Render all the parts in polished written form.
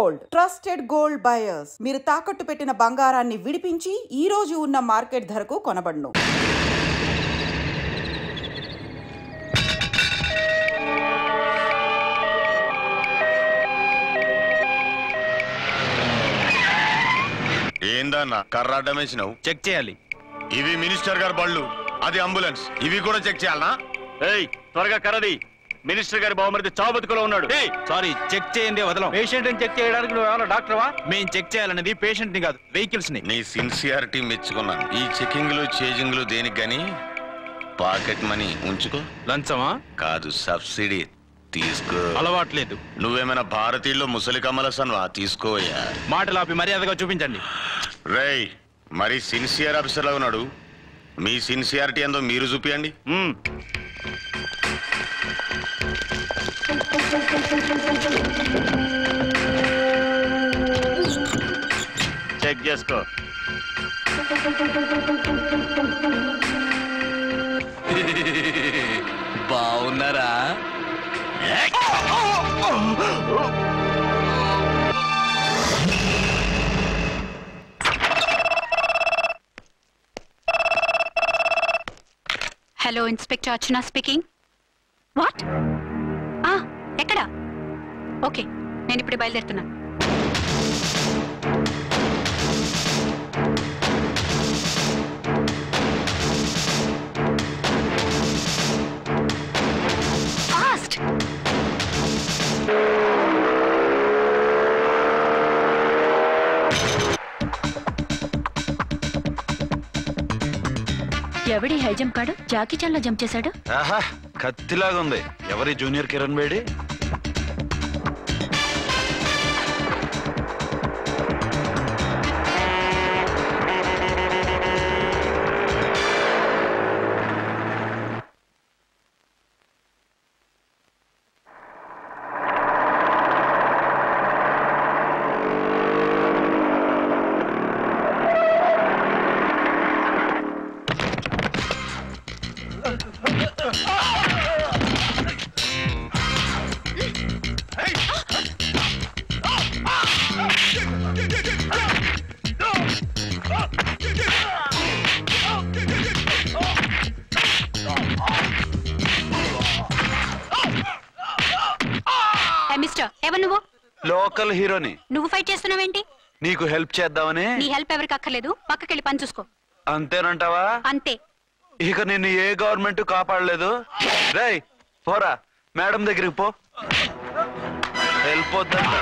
Gold, trusted gold buyers. మీరు తాకట్టు పెట్టిన బంగారాన్ని విడిపించి ఈ రోజు ఉన్న మార్కెట్ ధరకు కొనబడును. ఏందన్నా కర్రాడ్డం వేసినావు? చెక్ చేయాలి. ఇవి మినిస్టర్ గారి బళ్ళు, అది అంబులెన్స్. ఇవి కూడా చెక్ చేయాలనా? ఏయ్ త్వరగా కర్రది. మినిస్టర్ గారి బావమరిది చావు బతుకులో ఉన్నాడు. సారీ, చెక్ చేయండి. వదలం. పేషెంట్ ని చెక్ చేయడానికి నువ్వు ఏమన్నా డాక్టర్వా? మేము చెక్ చేయాలనేది పేషెంట్ ని కాదు, వెహికల్స్ ని. నీ సిన్సియారిటీ మెచ్చుకున్నాను. ఈ చెకింగ్లు చేజింగ్లు దేనికి గాని పాకెట్ మనీ ఉంచుకో. లంచమా? కాదు, సబ్సిడీ తీసుకో. అలవాట్లేదు. నువ్వేమైనా భారతీయుల్లో ముసలి కమలసన్వా? తీసుకోయా. మాటలాపి మర్యాదగా చూపించండి. రేయ్, మరి సిన్సియర్ ఆఫీసర్లా ఉన్నాడు. మీ సిన్సియారిటీ ఏందో మీరు చూపియండి. చెక్ చేసుకో. బాగున్నారా? Hello, inspector Archana speaking. What? ఎక్కడా? ఓకే, నేను ఇప్పుడు బయలుదేరుతున్నా. ఫాస్ట్. ఎవడి హై జంప్ కాడు జాకీ చాన్ లో జంప్ చేశాడు. కత్తిలాగా ఉంది. ఎవరి జూనియర్ కిరణ్ బేడి? లోకల్ హీరోని. నువ్వు ఫైట్ చేస్తున్నావేంటి? నీకు హెల్ప్ చేద్దామని. నీ హెల్ప్ ఎవరికి అక్కర్లేదు, పక్కకెళ్ళి పని చూసుకో. అంతేనంటావా? అంతే. ఇక నిన్ను ఏ గవర్నమెంట్ కాపాడలేదు. రేయ్ పోరా, మేడం దగ్గరికి పో. హెల్ప్ వద్దంట.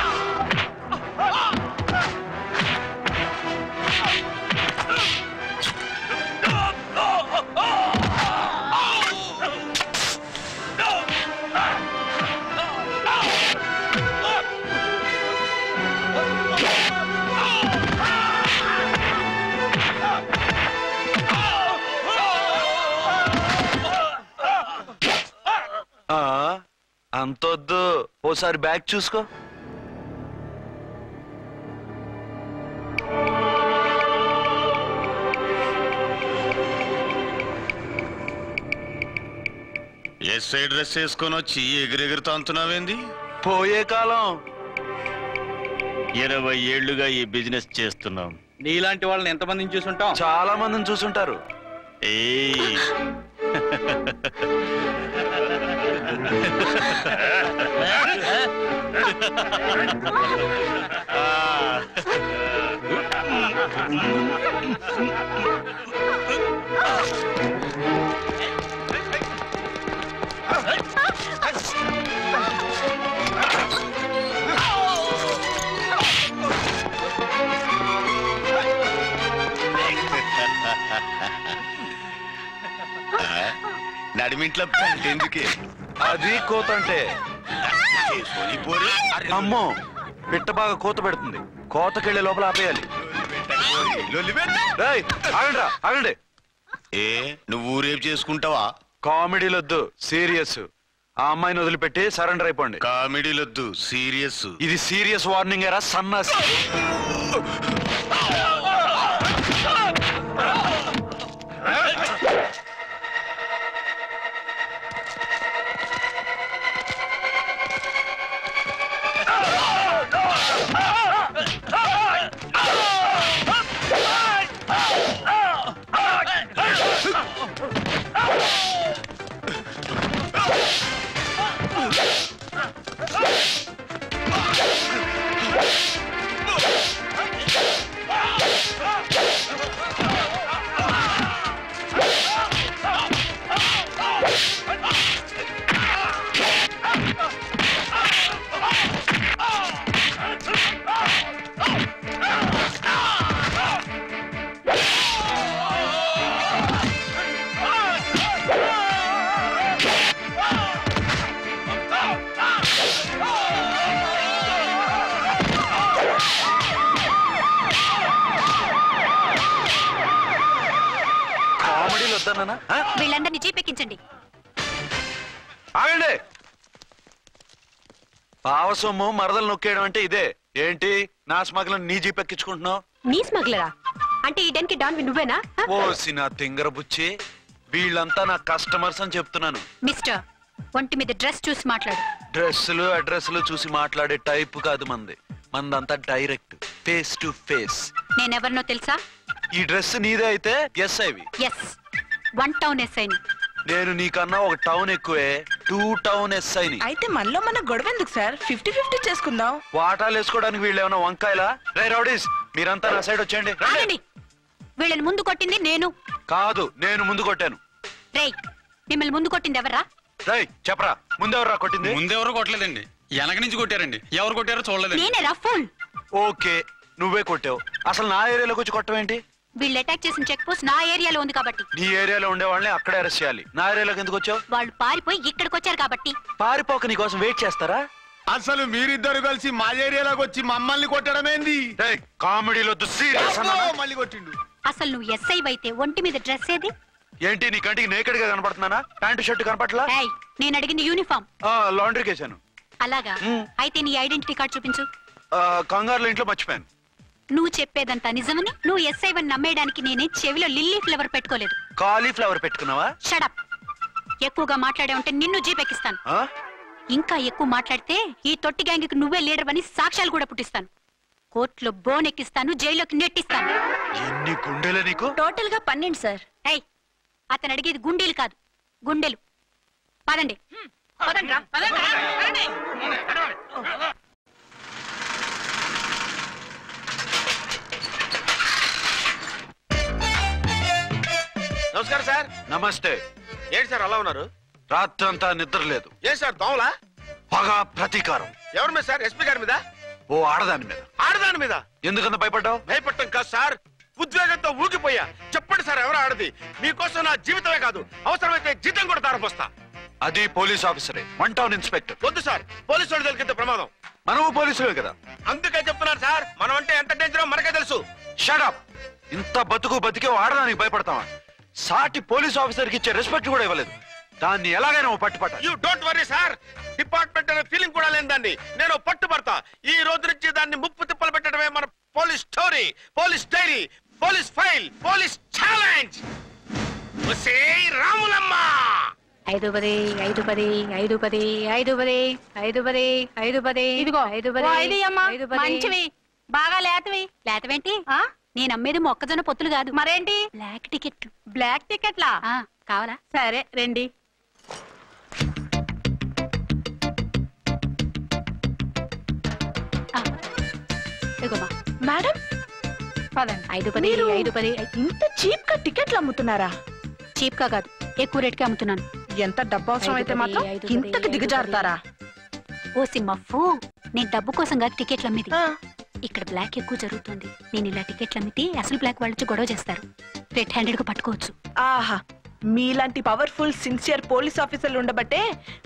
అంతొద్దు, ఓసారి బ్యాగ్ చూసుకో. ఎస్ఐ డ్రెస్ వేసుకొని వచ్చి ఎగిరెగురుతా అంటున్నావేంది? పోయే కాలం. 20 ఏళ్లుగా ఈ బిజినెస్ చేస్తున్నాం. నీలాంటి వాళ్ళని ఎంతమందిని చూసుంటాం? చాలా మందిని చూసుంటారు. నడిమింట్లో ఎందుకే? అది కోత అంటే. అమ్మో, పిట్ట బాగా కోత పెడుతుంది. కోతకెళ్ళే లోపల ఆపేయాలి. ఆగండి. ఏ నువ్వు రేపు చేసుకుంటావా? కామెడీలొద్దు, సీరియస్. ఆ అమ్మాయిని వదిలిపెట్టి సరెండర్ అయిపోండి. కామెడీలొద్దు, సీరియస్. ఇది సీరియస్ వార్నింగ్ ఎరా సన్నాసి. వద్దన్నా? వీళ్ళందరినీ జీప్ ఎక్కించండి. ఆగండి. పావసొమ్ము మరదలు నొక్కేయడం అంటే ఇదే. ఏంటి నా స్మగ్లర్ నీ జీప్ ఎక్కించుకుంటున్నావు? నీ స్మగ్లరా అంటే ఈ డెన్కి డాన్ నువ్వేనా? ఓసి నా తింగర బుచ్చి, వీళ్ళంతా నా కస్టమర్స్ అని చెప్తున్నాను. మిస్టర్, ఒంటి మీద డ్రెస్ చూసి మాట్లాడు. డ్రెస్సులు అడ్రస్లు చూసి మాట్లాడే టైప్ కాదు మంది. మందంతా డైరెక్ట్, ఫేస్ టు ఫేస్. నేనెవరినో తెలుసా? ఈ డ్రెస్ నీదే అయితే ఎస్ఐవి. ఎస్, 1 టౌన్ ఎస్ఐని. నేను నీకన్నా ఒక టౌన్ ఎక్కువే, 2 టౌన్ ఎస్ఐని. అయితే మనలో మన గొడవ ఎందుకు సార్? 50-50 చేసుకుందాం. వాటాలు వేసుకోవడానికి వీళ్ళు ఏమైనా వంకాయలా? రే రౌడీస్, మీరంతా నా సైడ్ వచ్చేయండి. ఆగండి. వీళ్ళని ముందు కొట్టింది నేను కాదు, నేను ముందు కొట్టాను. రేయ్, మిమ్మల్ని ముందు కొట్టింది ఎవరా? రేయ్ చెప్పరా, ముందెవర్రా కొట్టింది? ముందెవరు కొట్టలేదండి, వెనక నుంచి కొట్టారండి. ఎవరు కొట్టారో చూడలేదండి. నేనే రఫూల్. ఓకే, నువ్వే కొట్టావు. అసలు నా ఏరియాలోకి వచ్చి కొట్టవేంటి? వీళ్ళు అటాక్ చేసిన చెక్ పోస్ట్ నా ఏరియాలో ఉంది కాబట్టి. నీ ఏరియాలో ఉండే వాళ్ళని అక్కడే అరెస్ట్ చేయాలి. నా ఏరియాలోకి ఎందుకు వచ్చావు? వాళ్ళు పారిపోయి ఇక్కడికి వచ్చారు కాబట్టి. పారిపోక నీ కోసం వెయిట్ చేస్తారా? అసలు మీరిద్దరు కలిసి మా ఏరియాలోకి వచ్చి మమ్మల్ని కొట్టడమేంది? కామెడీలో మళ్ళీ కొట్టిండు. అసలు నువ్వు ఎస్ఐ అయితే ఒంటి మీద డ్రెస్ ఏది? ఏంటి నీ కంటికి నేకెడ్ గా కనపడుతున్నానా? Pant shirt కనపట్లా? ఏయ్, నేను అడిగింది యూనిఫామ్. లాండ్రీకి వేసాను. అలాగా? అయితే నీ ఐడెంటిటీ కార్డ్ చూపించు. కంగారులో ఇంట్లో మర్చిపోయాను. నువ్వు చెప్పేదంతా నిజమని నువ్వు ఎస్ఐ వని నమ్మేయడానికి నేనే చెవిలో లిల్లీ ఫ్లవర్ పెట్టుకోలేదు. కాలీఫ్లవర్ పెట్టుకున్నావా? షడప్. ఎక్కువగా మాట్లాడే ఉంటే నిన్ను జీప్ ఎక్కిస్తాను. ఇంకా ఎక్కువ మాట్లాడితే ఈ తొట్టి గ్యాంగ్కి నువ్వే లీడర్ అని సాక్ష్యాలు కూడా పుట్టిస్తాను. కోర్టులో బోన్ ఎక్కిస్తాను, జైల్లోకి నెట్టిస్తాను. ఎన్ని గుండెలు నీకు? టోటల్ గా 12 సార్. ఏయ్, అతను అడిగేది గుండెలు కాదు, గుండెలు. పదండి. నమస్కారం సార్. నమస్తే. ఏంటి సార్ అలా ఉన్నారు? రాత్రంతా నిద్ర లేదు. ఏ సార్ దోమలా? పగ ప్రతీకారం. ఎవరి మీద సార్? ఎస్పీ గారి మీద? ఓ ఆడదాని మీద. ఆడదాని మీద? ఎందుకంత భయపడ్డావు? భయపడటం కాదు సార్, ఉద్వేగంతో ఊగిపోయా. చెప్పండి సార్, ఎవరు ఆడది? మీకోసం నా జీవితమే కాదు, అవసరమైతే జీతం కూడా తారపోస్తా. అది పోలీస్ ఆఫీసరే, 1 టౌన్ ఇన్స్పెక్టర్. వద్దు సార్, పోలీసు వాడు దొరికితే ప్రమాదం. మనము పోలీసులే కదా. అందుకే చెప్తున్నారు సార్, మనం అంటే ఎంత డేంజరో మనకే తెలుసు. షడప్. ఇంత బతికే ఆడదానికి భయపడతావా? సాటి పోలీస్ ఆఫీసర్ కి ఇచ్చే రెస్పెక్ట్ కూడా ఇవ్వలేదు. దాన్ని ఎలాగైనా పట్టుపట్ట. You don't worry sir, department అనే ఫీలింగ్ కూడా లేని దాన్ని నేను పట్టుబడతా. ఈ రోజు నుంచి దాన్ని ముప్పు తిప్పలు పెట్టడమే మన police story, police diary, police file, police challenge. Ramulamma 5 10 5 10 5 10 5 10 5 10 5 10. ఇదిగో 5 10 మంచివి, బాగా లేతవి. లేతవేంటి? నేను అమ్మేది మొక్కజొన్న పొత్తులు కాదు. మరేంటి? బ్లాక్ టికెట్లు. బ్లాక్ టికెట్లా? కావాలా? సరే రండి. మేడం పదండి. 5 10 5 10. ఇంత చీప్ గా టికెట్లు అమ్ముతున్నారా? చీప్ గా కాదు, ఎక్కువ రేట్కి అమ్ముతున్నాను. ఎంత డబ్బు అవసరం అయితే మాత్రం ఇంతకు దిగజారుతారా? ఓ సిమ్మఫు, నేను డబ్బు కోసం కాదు టికెట్లు అమ్మేది. ఇక్కడ బ్లాక్ ఎక్కువ జరుగుతుంది. నేను ఇలా టికెట్లు అమ్మితే అసలు బ్లాక్ వాళ్ళు గొడవ చేస్తారు. రెడ్ హ్యాండెడ్ గా పట్టుకోవచ్చు. ఆహా, మీలాంటి పవర్ఫుల్ సిన్సియర్ పోలీస్ ఆఫీసర్లు ఉండబట్టే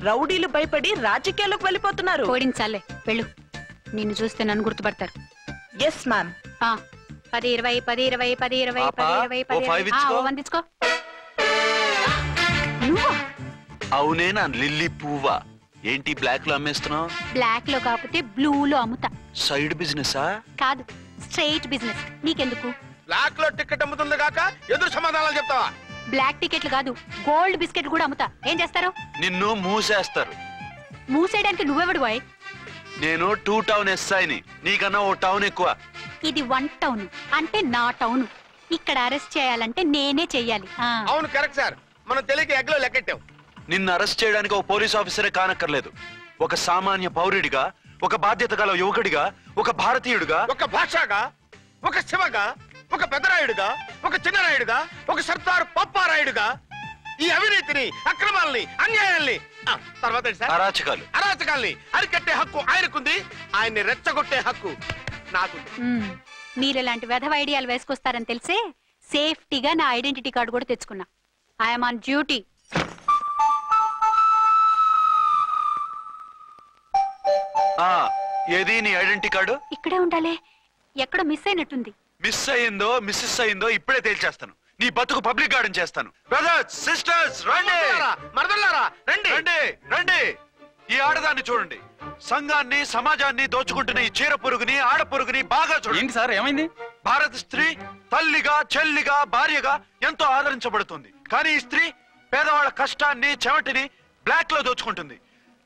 రౌడీలు భయపడి రాజకీయాల్లోకి వెళ్ళిపోతున్నారు. ఓడించాలే, వెళ్ళు. నిన్ను చూస్తే నన్ను గుర్తుపడతారు. Yes ma'am. 10 20 10 20 10 20 10 20 10. వందించుకో. అవునే నా లిల్లీ పువ్వా. ఏంటి బ్లాక్ లో అమ్మేస్తున్నావు? బ్లాక్ లో కాకపోతే బ్లూ లో అమ్ముతా. సైడ్ బిజినెసా? కాదు, స్ట్రైట్ బిజినెస్. నీకెందుకు? బ్లాక్ లో టికెట్ అమ్ముతుంది కాక ఎదురు సమాధానాలు చెప్తావా? బ్లాక్ టికెట్లు కాదు, గోల్డ్ బిస్కెట్లు కూడా అమ్ముతా. ఏం చేస్తారు? నిన్ను మూసేస్తారు. మూసేయడానికి నువ్వెవడు బాయ్? నేను 2 టౌన్ ఎస్ఐని, నీకన్నా ఓ టౌన్ ఎక్కువ. ఇది 1 టౌన్ అంటే నా టౌన్. ఇక్కడ అరెస్ట్ చేయాలంటే నేనే చెయ్యాలి. అవును, కరెక్ట్ సార్. మనం తెలియక ఎగ్లో లెక్కెట్టాం. నిన్ను అరెస్ట్ చేయడానికి ఒక పోలీస్ ఆఫీసరే కానక్కర్లేదు. ఒక సామాన్య పౌరుడిగా, ఒక బాధ్యత గల యువకుడిగా, ఒక భారతీయుడిగా, ఒక భాషగా, ఒక శివగా, ఒక పెద్దరాయుడుగా, ఒక చిన్నరాయుడుగా, ఒక సర్దార్ పప్పారాయుడుగా ఈ అవినీతిని, అక్రమాలని, అన్యాయాల్ని, తర్వాత అరాచకాల్ని అరికట్టే హక్కు ఆయనకుంది. ఆయన్ని రెచ్చగొట్టే హక్కు నాకు. మీరు ఇలాంటి వెధవ ఐడియాలు వేసుకొస్తారని తెలిసే సేఫ్టీగా నా ఐడెంటిటీ కార్డు కూడా తెచ్చుకున్నా. I'm on duty. ఏది నీ ఐడెంటిటీ కార్డు? ఇక్కడే ఉండాలి. ఎక్కడో మిస్ అయినట్టుంది. మిస్ అయిందో మిస్సెస్ అయిందో ఇప్పుడే తేల్చేస్తాను. నీ బతుకు పబ్లిక్ గార్డెన్ చేస్తాను. బ్రదర్స్ సిస్టర్స్ రండి, మరదలారా రండి రండి రండి. ఈ ఆడదాన్ని చూడండి, సంఘాన్ని సమాజాన్ని దోచుకుంటున్న ఈ చీర పురుగుని ఆడ పురుగుని బాగా చూడండి. ఏంటి సార్ ఏమైంది? భారత స్త్రీ తల్లిగా చెల్లిగా భార్యగా ఎంతో ఆదరించబడుతుంది. కానీ ఈ స్త్రీ పేదవాళ్ళ కష్టాన్ని చెమటిని బ్లాక్ లో దోచుకుంటుంది.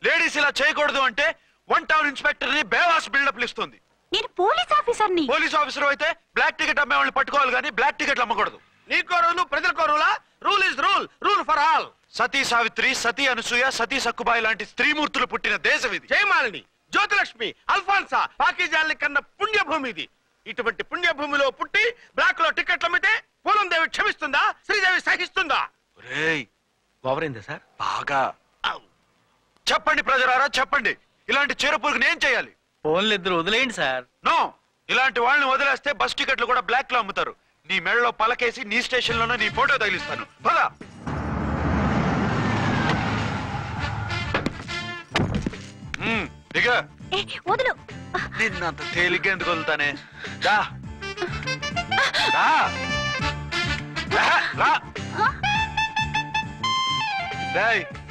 లేడీస్ ఇలా చేయకూడదు అంటే 1 టౌన్ ఇన్స్పెక్టర్ ని బేవాస్ బిల్డప్ ఇస్తుంది. నేను పోలీస్ ఆఫీసర్ని. పోలీస్ ఆఫీసర్ అయితే బ్లాక్ టికెట్ అమ్మే వాళ్ళని పట్టుకోవాలి కానీ బ్లాక్ టికెట్లు అమ్మకూడదు. నీకో రూలు ప్రజలకో రూలా? Rule is rule, rule for all. Sati Savitri, Sati Anasuya, Sati Sakkubai లాంటి స్త్రీమూర్తులు పుట్టిన దేశం ఇది. జయమాలిని, జ్యోతిలక్ష్మి, అల్ఫాన్సా, పాకిజాల్ని కన్న పుణ్యభూమి ఇది. ఇటువంటి పుణ్యభూమిలో పుట్టి బ్లాక్ లో టికెట్లు అమ్మితే పూలం దేవి క్షమిస్తుందా? శ్రీదేవి సహిస్తుందా? ఓవరైందా సార్? బాగా చెప్పండి ప్రజలారా, చెప్పండి. ఇలాంటి చీర పురుగుని ఏం చేయాలి? ఫోన్లు ఇద్దరు వదిలేయండి సార్. నో, ఇలాంటి వాళ్ళని వదిలేస్తే బస్ టికెట్లు కూడా బ్లాక్ లో అమ్ముతారు. నీ మెడలో పలకేసి నీ స్టేషన్ లోనే నీ ఫోటో తగిలిస్తాను. పద. దిగ. వదులు. నిన్నంత తేలిగ్గా ఎందుకు వదులుతానే? రా. రా. రా.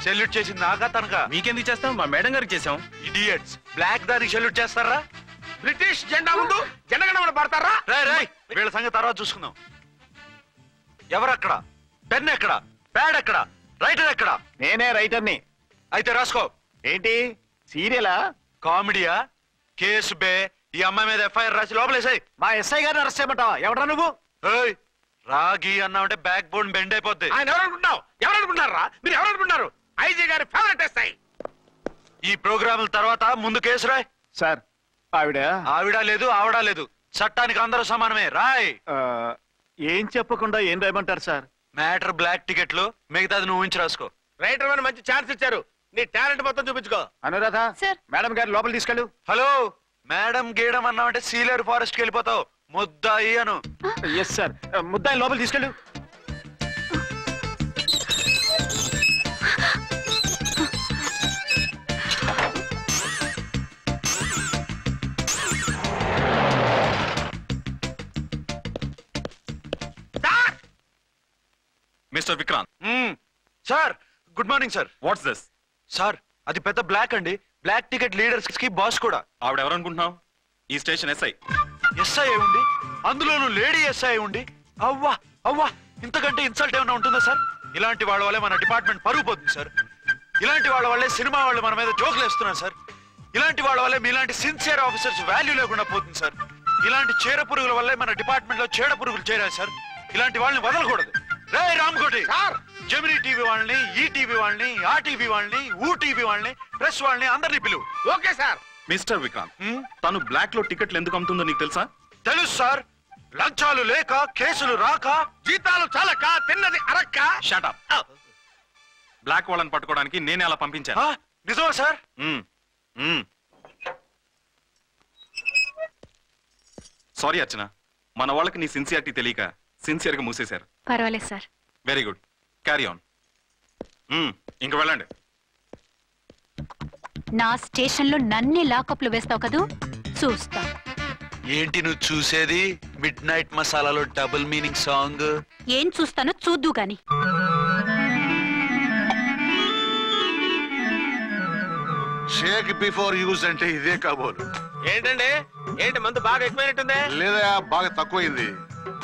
సెల్యూట్ చేసింది నాకా తనకా? మీకెందుకు చేస్తాం? మా మేడం గారికి చేసాం. ఇడియట్స్, బ్లాక్ దానికి సెల్యూట్ చేస్తారా? బ్రిటిష్ జెండా ముందు జనగణమన పడతారా? రాయ్ వీళ్ళ సంగతి తర్వాత చూసుకుందాం. ఎవరక్కడ? పెన్ ఎక్కడ? ప్యాడ్ ఎక్కడ? రైటర్ ఎక్కడ? నేనే రైటర్ని. అయితే రాసుకో. ఏంటి సీరియలా? కామెడీయా? కేసు బే. ఈ అమ్మాయి మీద ఎఫ్ఐఆర్ రాసి లోపలేసాయి. మా ఎస్ఐ గారిని అరెస్ట్ చేయమంటావా? ఎవడా నువ్వు? రాగి అన్నామంటే బ్యాక్ బోన్ బెండ్ అయిపోద్ది. ఆయన ఎవరనుకుంటున్నావు? ఎవరనుకుంటారా మీరు? ఎవరనుకుంటున్నారు? ఐజీ గారి ఫేవరెట్ ఎస్ఐ. ఈ ప్రోగ్రాముల తర్వాత ముందు కేసు రాయ్. సార్ ఆవిడ లేదు ఆవిడ లేదు, చట్టానికి అందరూ సమానమే. రాయ్. ఏం చెప్పకుండా ఏం రాయమంటారు సార్? మ్యాటర్ బ్లాక్ టికెట్లు, మిగతాది నువ్వు ఉంచి రాసుకో. రైటర్ అని మంచి ఛాన్స్ ఇచ్చారు. నీ టాలెంట్ మొత్తం చూపించుకో. అనురాధ సార్. మేడం గారు లోపల తీసుకెళ్ళు. హలో, మేడం గీయడం అన్నామంటే సీలేరు ఫారెస్ట్ కి వెళ్ళిపోతావు. ముద్దాయి అను. Yes sir. ముద్దాయి లోపల తీసుకెళ్ళు. Mister Vikrant. Sir good morning sir. What's this? Sir అది పెద్ద బ్లాక్ అండి. బ్లాక్ టికెట్ లీడర్స్ కి బాస్ కూడా. ఆవిడ ఎవరనుకుంటున్నావు? ఈ స్టేషన్ ఎస్ఐ. ఎస్ఐ ఉండి, అందులోనూ లేడీ ఎస్ఐ ఉండి, అవ్వా అవ్వా, ఇంతకంటే ఇన్సల్ట్ ఏమైనా ఉంటుందా సార్? ఇలాంటి వాళ్ళ వల్లే మన డిపార్ట్మెంట్ పరుగు పోతుంది సార్. ఇలాంటి వాళ్ళ వల్లే సినిమా వాళ్ళు మన మీద జోకులు వేస్తున్నారు సార్. ఇలాంటి వాళ్ళ వల్లే మీలాంటి సిన్సియర్ ఆఫీసర్స్ వాల్యూ లేకుండా పోతుంది సార్. ఇలాంటి చీడ పురుగుల వల్లే మన డిపార్ట్మెంట్ లో చీడ పురుగులు చేరారు సార్. ఇలాంటి వాళ్ళని వదలకూడదు. రే రామ్కోటి సార్, జెమినీ టీవీ వాళ్ళని, ఈ టీవీ వాళ్ళని, ఆ టీవీ వాళ్ళని, ఊ టీవీ వాళ్ళని, ప్రెస్ వాళ్ళని అందరినీ పిలువు. Okay sir. మిస్టర్ విక్రాంత్, తను బ్లాక్ లో టికెట్లు ఎందుకు అమ్ముతుందో నీకు తెలుసా? తెలుసు సార్. లంచాలు లేక, కేసులు రాక, జీతాలు చాలక, తిన్నది అరక్క. Shut up. బ్లాక్ వాళ్ళని పట్టుకోవడానికి నేనే అలా పంపించాను. నిజమా సార్? సారీ అర్చన, మన వాళ్ళకి నీ సిన్సియారిటీ తెలియక సిన్సియర్ గా మూసేశారు. పర్వాలేదు sir. Very good, carry on. ఇంక వెళ్ళండి. నా స్టేషన్ లో నన్నే లాకప్ లో వేస్తావు కదూ, చూస్తా. ఏంటి నువ్వు చూసేది? మిడ్ నైట్ మసాలాలో డబుల్ మీనింగ్ సాంగ్. ఏం చూస్తానో చూద్దు గాని. షేక్ బిఫోర్ యూజ్ అంటే ఇదే కాబోలు. ఏంటండి, ఏంటి మందు బాగా ఎక్కువైనట్టుందే? లేదా బాగా తక్కువైంది.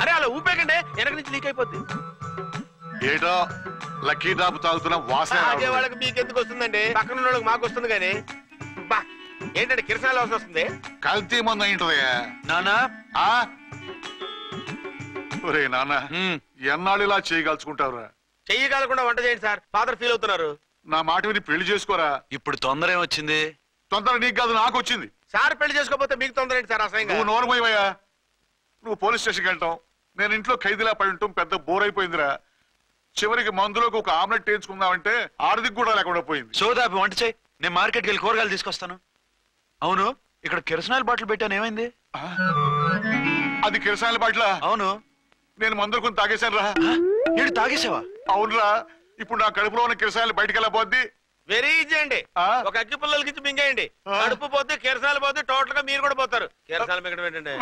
అరే అలా ఊపేకండి, వెనక నుంచి లీక్ అయిపోద్ది. ఏటో లక్కీ డ్రాప్ తాగుతున్న వాసన తాగే వాళ్ళకి మీకు ఎందుకు వస్తుందండి? పక్కన ఉన్న వాళ్ళకి మాకు వస్తుంది కానీ. బా ఏంటంటే కిరసనాల వాసన వస్తుంది. కల్తీ మందు అయింటదయ్యా. నానా ఒరే నాన్న, ఎన్నాళ్ళు ఇలా చేయగలుచుకుంటావురా? చెయ్యగలకుండా వంట చేయండి సార్, ఫాదర్ ఫీల్ అవుతున్నారు. నా మాట విని పెళ్లి చేసుకోరా. ఇప్పుడు తొందర ఏమొచ్చింది? తొందర నీకు కాదు, నాకు వచ్చింది. సార్ పెళ్లి చేసుకోకపోతే మీకు తొందర ఏంటి సార్? అసహ్యంగా. నువ్వు నోరుమోయవయ్యా. నువ్వు పోలీస్ స్టేషన్కి వెళ్తాం, నేను ఇంట్లో ఖైదీలా పడి ఉంటాం. పెద్ద బోర్ అయిపోయిందిరా. చివరికి మందులోకి ఒక ఆమ్లెట్ వేయించుకుందామంటే ఆర్థిక కూడా లేకుండా పోయింది. సోదాపి వంట చేయి, నేను మార్కెట్కి వెళ్ళి కూరగాయలు తీసుకొస్తాను. అవును, ఇక్కడ కిరసనాయిల్ బాటిల్ పెట్టాను, ఏమైంది? అది కిరసనాయిల్ బాటిల్? అవును. నేను మందులు కొని తాగేశాను రా. ఏడు తాగేసావా? అవునురా. ఇప్పుడు నా కడుపులో ఉన్న కిరసనాయిల్ బయటికి వెళ్ళబోద్ది. వెరీ ఈజీ అండి. ఒక అగ్గి పుల్లలకి మింగేయండి, కడుపు పోతే కిరసనాలు పోతే టోటల్ గా మీరు కూడా పోతారు. కిరసనాలు మింగడం ఏంటంటే